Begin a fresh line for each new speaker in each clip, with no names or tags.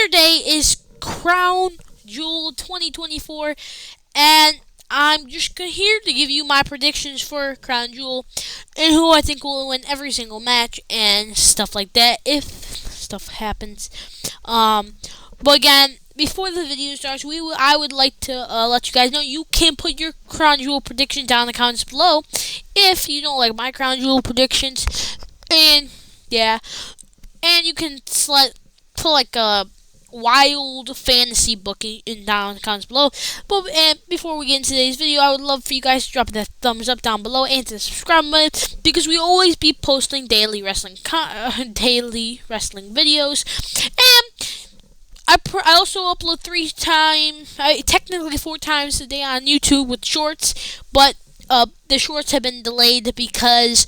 Saturday is Crown Jewel 2024, and I'm just here to give you my predictions for Crown Jewel and who I think will win every single match and stuff like that if stuff happens. But again, before the video starts, I would like to let you guys know you can put your Crown Jewel predictions down in the comments below if you don't like my Crown Jewel predictions, and yeah, and you can put like a wild fantasy book down in the comments below. But before we get into today's video, I would love for you guys to drop that thumbs up down below and to subscribe button, because we always be posting daily wrestling videos. And I also upload technically 4 times a day on YouTube with shorts, but the shorts have been delayed because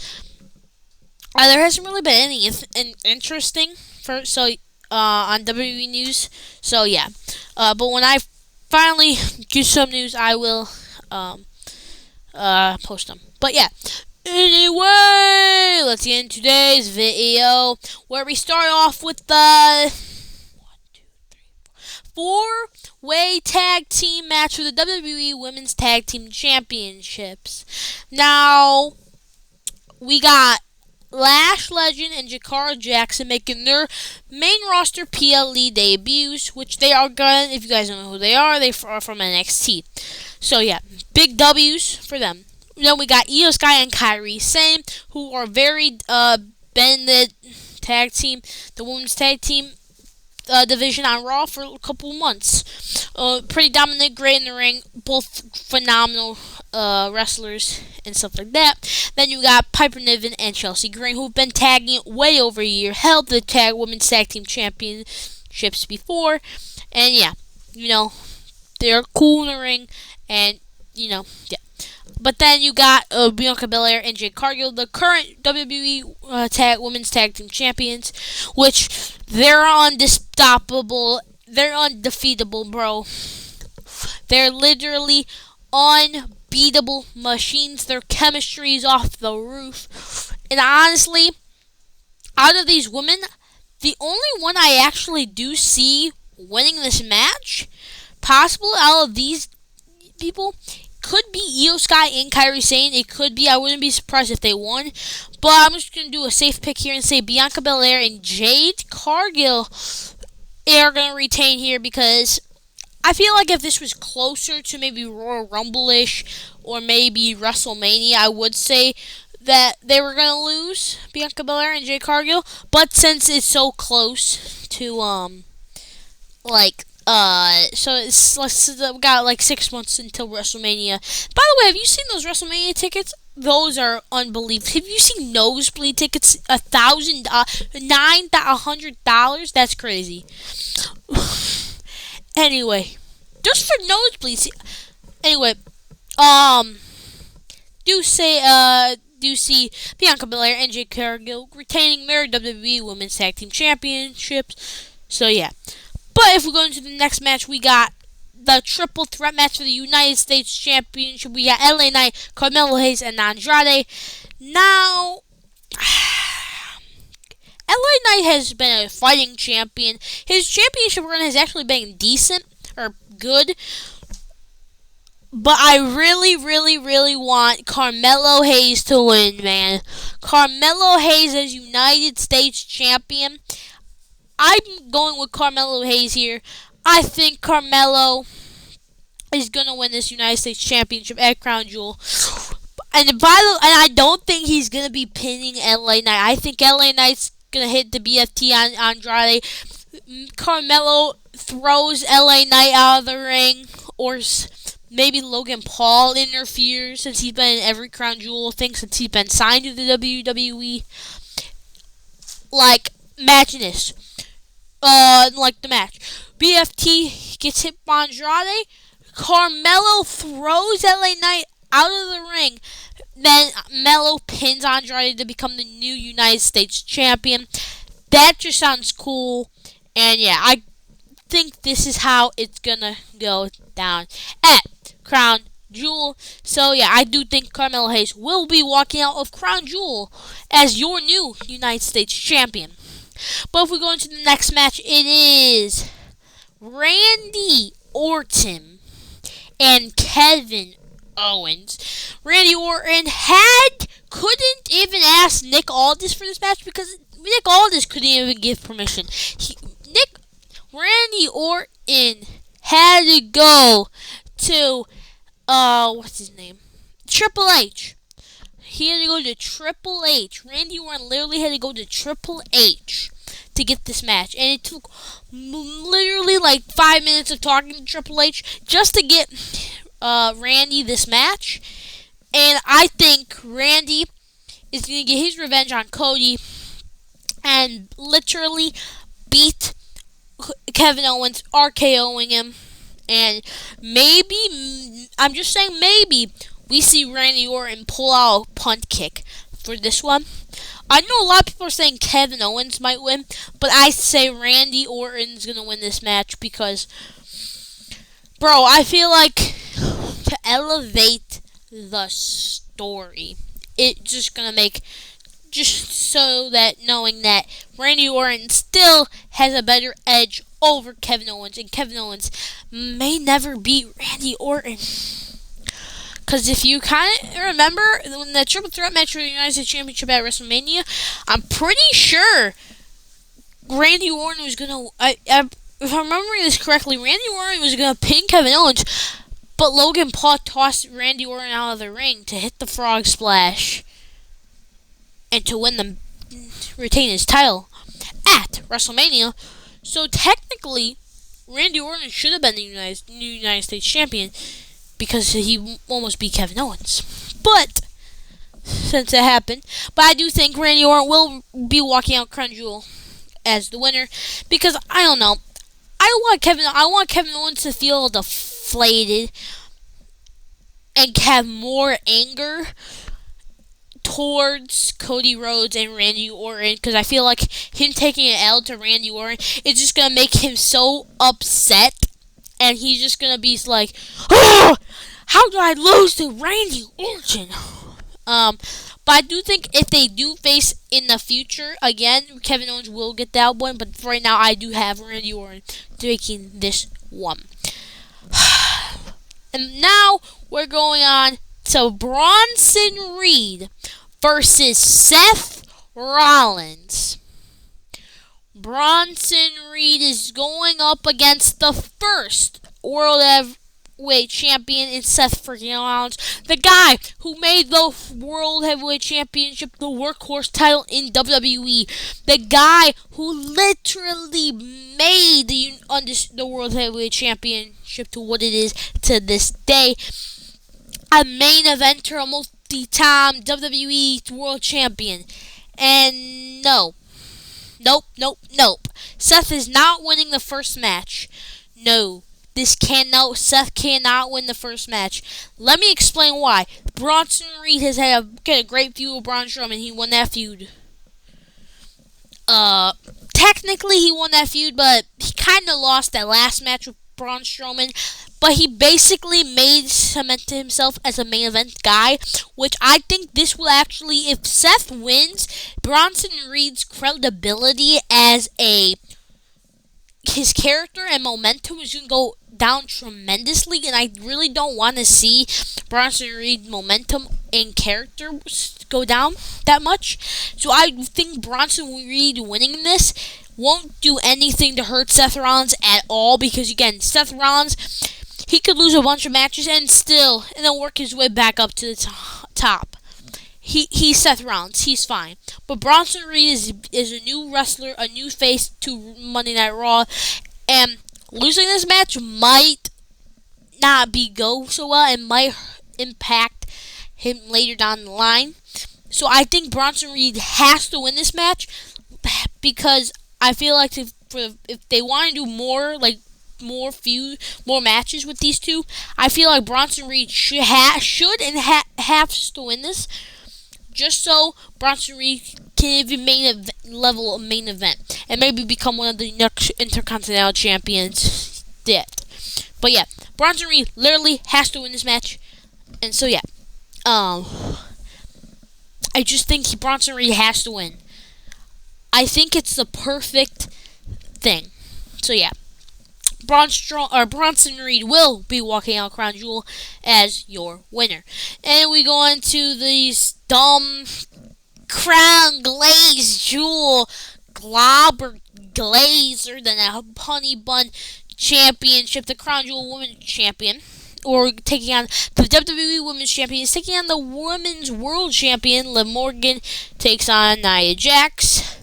there hasn't really been anything interesting on WWE news. So yeah, but when I finally get some news, I will post them. But yeah. Anyway, let's get into today's video, where we start off with the 4-way tag team match for the WWE Women's Tag Team Championships. Now, we got Lash Legend and Jakara Jackson making their main roster PLE debuts, which they are good. If you guys don't know who they are from NXT. So yeah, big W's for them. Then we got Io Sky and Kairi Sane, who are very been the tag team, the women's tag team division on Raw for a couple months. Pretty dominant, great in the ring, both phenomenal wrestlers and stuff like that. Then you got Piper Niven and Chelsea Green, who've been tagging way over a year, held the women's tag team championships before, and yeah, they're cool in the ring, and yeah. But then you got Bianca Belair and Jade Cargill, the current WWE Women's Tag Team Champions, which they're unstoppable. They're undefeatable, bro. They're literally unbeatable machines. Their chemistry is off the roof. And honestly, out of these women, the only one I actually do see winning this match, possible out of these people, could be Io Sky and Kairi Sane. It could be. I wouldn't be surprised if they won. But I'm just going to do a safe pick here and say Bianca Belair and Jade Cargill are going to retain here, because I feel like if this was closer to maybe Royal Rumble-ish or maybe WrestleMania, I would say that they were going to lose, Bianca Belair and Jade Cargill. But since it's so close to, so we got like 6 months until WrestleMania. By the way, have you seen those WrestleMania tickets? Those are unbelievable. Have you seen nosebleed tickets? $100? That's crazy. Anyway, just for nosebleeds. Anyway, do see Bianca Belair and Jade Cargill retaining their WWE Women's Tag Team Championships. So yeah. But if we go into the next match, we got the triple threat match for the United States Championship. We got LA Knight, Carmelo Hayes, and Andrade. Now, LA Knight has been a fighting champion. His championship run has actually been decent, or good. But I really, really, really want Carmelo Hayes to win, man. Carmelo Hayes as United States Champion. I'm going with Carmelo Hayes here. I think Carmelo is going to win this United States Championship at Crown Jewel. And I don't think he's going to be pinning LA Knight. I think LA Knight's going to hit the BFT on Andrade. Carmelo throws LA Knight out of the ring, or maybe Logan Paul interferes, since he's been in every Crown Jewel thing since he's been signed to the WWE. Imagine this. The match. BFT gets hit by Andrade. Carmelo throws LA Knight out of the ring. Then Melo pins Andrade to become the new United States Champion. That just sounds cool. And yeah, I think this is how it's gonna go down at Crown Jewel. So yeah, I do think Carmelo Hayes will be walking out of Crown Jewel as your new United States Champion. But if we go into the next match, it is Randy Orton and Kevin Owens. Randy Orton couldn't even ask Nick Aldis for this match because Nick Aldis couldn't even give permission. Randy Orton had to go to what's his name? Triple H. He had to go to Triple H. Randy Orton literally had to go to Triple H to get this match, and it took literally like 5 minutes of talking to Triple H just to get Randy this match. And I think Randy is going to get his revenge on Cody and literally beat Kevin Owens, RKOing him. And maybe, I'm just saying maybe, we see Randy Orton pull out a punt kick for this one. I know a lot of people are saying Kevin Owens might win, but I say Randy Orton's going to win this match because, bro, I feel like to elevate the story, it's just going to make, just so that knowing that Randy Orton still has a better edge over Kevin Owens, and Kevin Owens may never beat Randy Orton. Because if you kind of remember, when the Triple Threat match for the United States Championship at WrestleMania, I'm pretty sure Randy Orton was going to, if I'm remembering this correctly, Randy Orton was going to pin Kevin Owens, but Logan Paul tossed Randy Orton out of the ring to hit the frog splash and to retain his title at WrestleMania. So technically, Randy Orton should have been the new United States champion because he almost beat Kevin Owens. But since it happened, but I do think Randy Orton will be walking out Crown Jewel as the winner because I don't know. I want Kevin Owens to feel deflated and have more anger towards Cody Rhodes and Randy Orton because I feel like him taking an L to Randy Orton is just going to make him so upset, and he's just going to be like, oh, how do I lose to Randy Orton? But I do think if they do face in the future, again, Kevin Owens will get that one, but for right now I do have Randy Orton taking this one. And now we're going on to Bronson Reed versus Seth Rollins. Bronson Reed is going up against the first World Heavyweight Champion in Seth freaking Rollins, the guy who made the World Heavyweight Championship the workhorse title in WWE, the guy who literally made the World Heavyweight Championship to what it is to this day. A main eventer, a multi-time WWE World Champion. And nope. Seth is not winning the first match. No. Seth cannot win the first match. Let me explain why. Bronson Reed has had a great feud with Braun Strowman. He won that feud. Technically he won that feud, but he kind of lost that last match with Braun Strowman. But he basically cemented himself as a main event guy, which I think this will actually, if Seth wins, Bronson Reed's credibility as his character and momentum is going to go down tremendously, and I really don't want to see Bronson Reed's momentum and character go down that much. So I think Bronson Reed winning this won't do anything to hurt Seth Rollins at all, because again, Seth Rollins, he could lose a bunch of matches and then work his way back up to the top. He's Seth Rollins. He's fine. But Bronson Reed is a new wrestler, a new face to Monday Night Raw, and losing this match might not go so well and might impact him later down the line. So I think Bronson Reed has to win this match because I feel like if they want to do more matches with these two, I feel like Bronson Reed should and has to win this, just so Bronson Reed can even level a main event and maybe become one of the next Intercontinental Champions. But yeah, Bronson Reed literally has to win this match, and so yeah, I just think Bronson Reed has to win. I think it's the perfect thing. So yeah. Bronson Reed will be walking out Crown Jewel as your winner. And we go into these dumb Crown Glaze Jewel Glob or Glaze or the Honey Bun Championship, the Crown Jewel Women's Champion. Or taking on the WWE Women's Champion, is taking on the Women's World Champion. Liv Morgan takes on Nia Jax.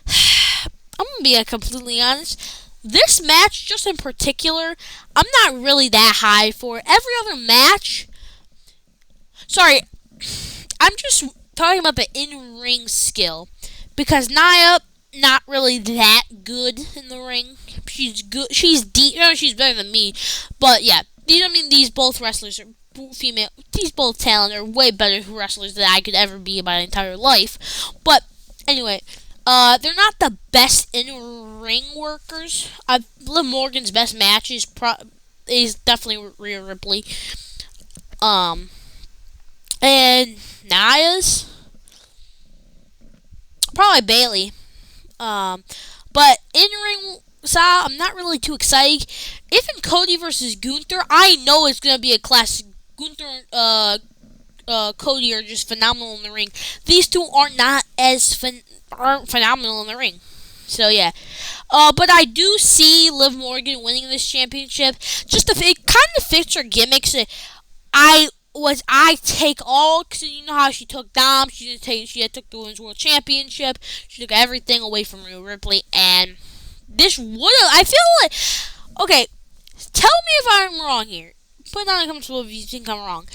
I'm gonna be completely honest. This match, just in particular, I'm not really that high for. Every other match. Sorry, I'm just talking about the in-ring skill, because Nia not really that good in the ring. She's good. She's she's better than me, but yeah. These both wrestlers are female. These both talent are way better wrestlers than I could ever be in my entire life. But anyway, they're not the best in-ring workers. Liv Morgan's best match is definitely Rhea Ripley. And Nia's probably Bailey. But in-ring style, I'm not really too excited. Even Cody versus Gunther, I know it's gonna be a classic. Gunther, Cody are just phenomenal in the ring. These two are not as aren't phenomenal in the ring. So yeah, but I do see Liv Morgan winning this championship. It kind of fits her gimmicks. I take all, because you know how she took Dom. She took the Women's World Championship. She took everything away from Rhea Ripley, and this would have. I feel like, okay. Tell me if I'm wrong here. Put down in the comments below if you think I'm wrong.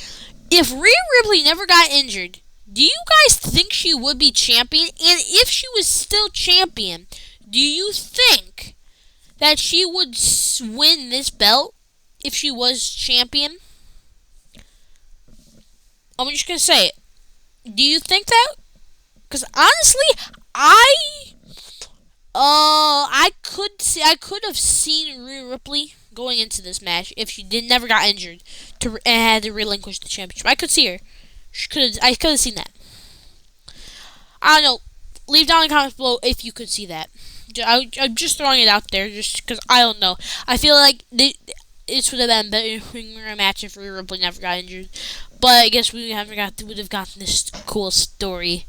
If Rhea Ripley never got injured, do you guys think she would be champion? And if she was still champion, do you think that she would win this belt if she was champion? I'm just going to say it. Do you think that? Because honestly, I could have seen Rhea Ripley going into this match if she never got injured and had to relinquish the championship. I could see her. I could have seen that. I don't know. Leave down in the comments below if you could see that. I'm just throwing it out there just because I don't know. I feel like this would have been a better match if Rhea Ripley never got injured. But I guess we would have gotten this cool story.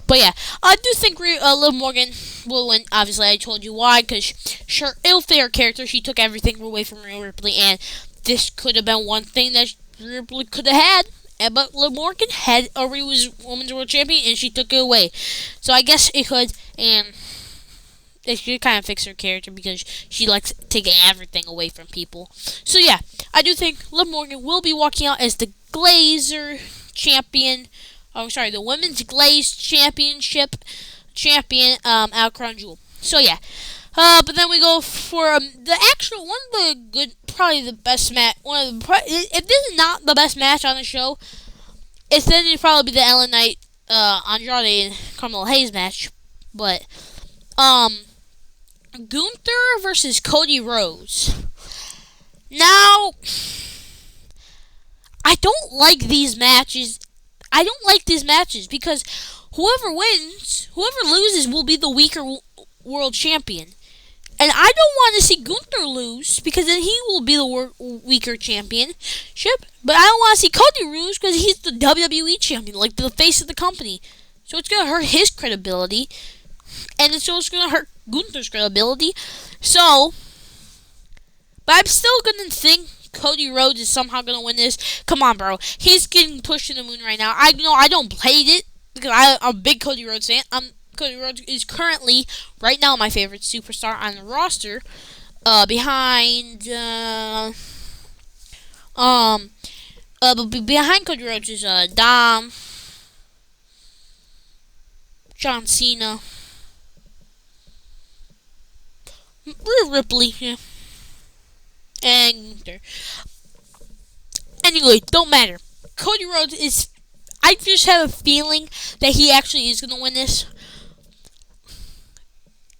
But yeah, I do think Liv Morgan will win. Obviously, I told you why, because sure, it'll fit her character. She took everything away from Rhea Ripley, and this could have been one thing that Rhea Ripley could have had. But Liv Morgan already was Women's World Champion, and she took it away. So I guess it could, and it should kind of fix her character because she likes taking everything away from people. So yeah, I do think Liv Morgan will be walking out as the Glazer champion. The Women's Glaze Championship champion, out Crown Jewel. So yeah, but then we go for the actual one of the good, probably the best match. If this is not the best match on the show, it's then it'd probably be the LA Knight, Andrade and Carmelo Hayes match. But Gunther versus Cody Rhodes. Now, I don't like these matches. I don't like these matches because whoever loses will be the weaker world champion. And I don't want to see Gunther lose because then he will be the weaker championship. But I don't want to see Cody lose because he's the WWE champion, like the face of the company. So it's going to hurt his credibility. And it's also going to hurt Gunther's credibility. So, but I'm still going to think Cody Rhodes is somehow going to win this. Come on, bro. He's getting pushed to the moon right now. I know I don't hate it because I'm a big Cody Rhodes fan. Cody Rhodes is currently, right now, my favorite superstar on the roster. Behind Cody Rhodes is Dom, John Cena, Rhea Ripley, yeah. And Gunther. Anyway, don't matter. Cody Rhodes is. I just have a feeling that he actually is going to win this.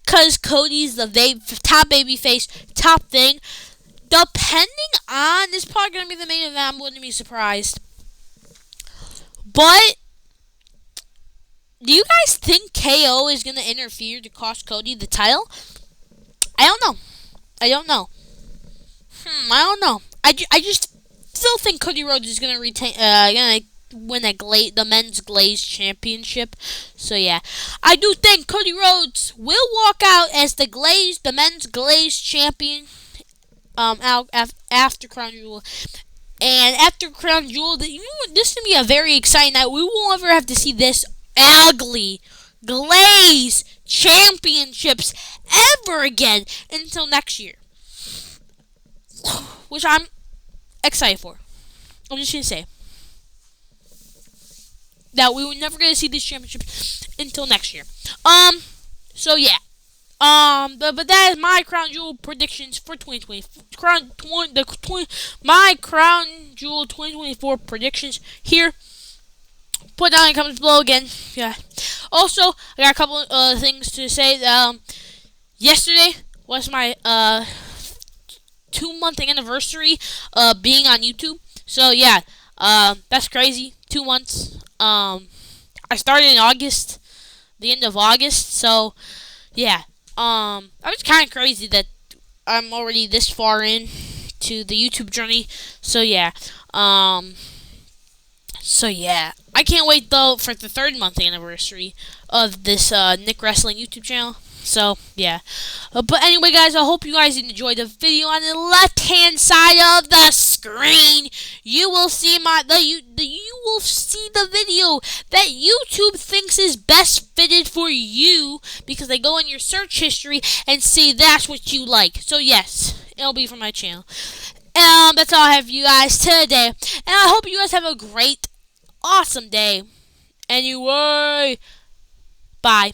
Because Cody's the top babyface, top thing. Depending on. This is probably going to be the main event. I'm going to be surprised. But. Do you guys think KO is going to interfere to cost Cody the title? I don't know. I don't know. I don't know. I just still think Cody Rhodes is gonna retain. Gonna win the men's Glaze championship. So yeah, I do think Cody Rhodes will walk out as the men's Glaze champion. After Crown Jewel. And after Crown Jewel, this is going to be a very exciting night. We won't ever have to see this ugly Glaze championships ever again until next year. Which I'm excited for. I'm just going to say that we were never going to see these championships until next year. So yeah. But that is my Crown Jewel predictions for 2020. My Crown Jewel 2024 predictions here. Put down in the comments below again. Yeah. Also, I got a couple things to say. Yesterday was my 2-month anniversary being on YouTube. So yeah, that's crazy. 2 months. I started in August, the end of August. So yeah. I was kind of crazy that I'm already this far in to the YouTube journey. So yeah. I can't wait though for the 3rd-month anniversary of this Nick Wrestling YouTube channel. So yeah. But anyway, guys, I hope you guys enjoyed the video. On the left-hand side of the screen, you will see you will see the video that YouTube thinks is best fitted for you, because they go in your search history and see that's what you like. So yes, it'll be from my channel. That's all I have for you guys today, and I hope you guys have a great, awesome day. Anyway, bye.